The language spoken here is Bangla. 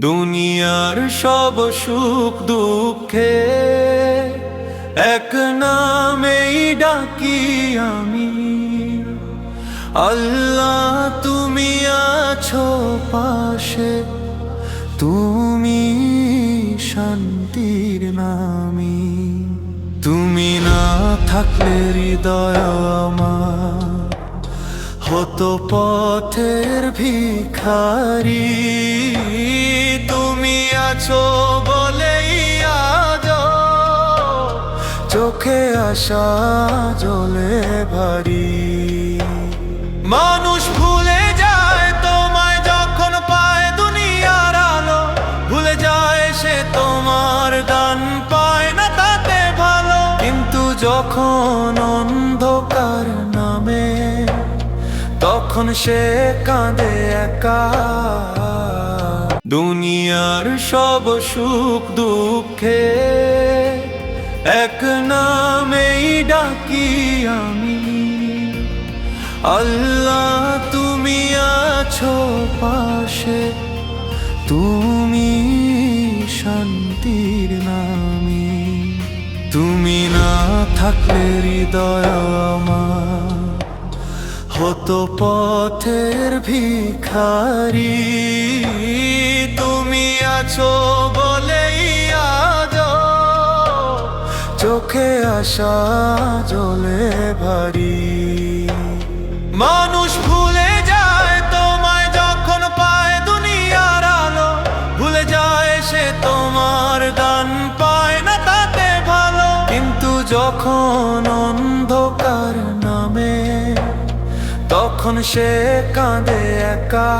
দুনিয়ার সব সুখ দুঃখে এক নামেই ডাকি আমি। আল্লাহ তুমি আছো পাশে, তুমি শান্তির নামী। তুমি না থাকলে হৃদয় আমার হতো পথের ভিখারি। তুমি আছো বলেই আজ চোখে আসা জলে ভারী। মানুষ ভুলে যায় তোমায় যখন পায় দুনিয়ার আলো, ভুলে যায় সে তোমার দান পায় না তাতে ভালো। কিন্তু যখন অন্ধকার নামে তখন সে কাঁদে একা। দুনিয়ার সব সুখ দুঃখে এক নামেই ডাকি আমি। আল্লাহ তুমি আছো পাশে, তুমি শান্তির নামী। তুমি না থাকলে হৃদয় আমার হতো পথের ভিখারি। তুমি আছো বলেই আজ চোখে আসা জলে ভারী। মানুষ ভুলে যায় তোমায় যখন পায় দুনিয়ার আলো, ভুলে যায় সে তোমার দান পায় না তাতে ভালো। কিন্তু যখন অন্ধকার নামে তখন সে কাঁদে একা।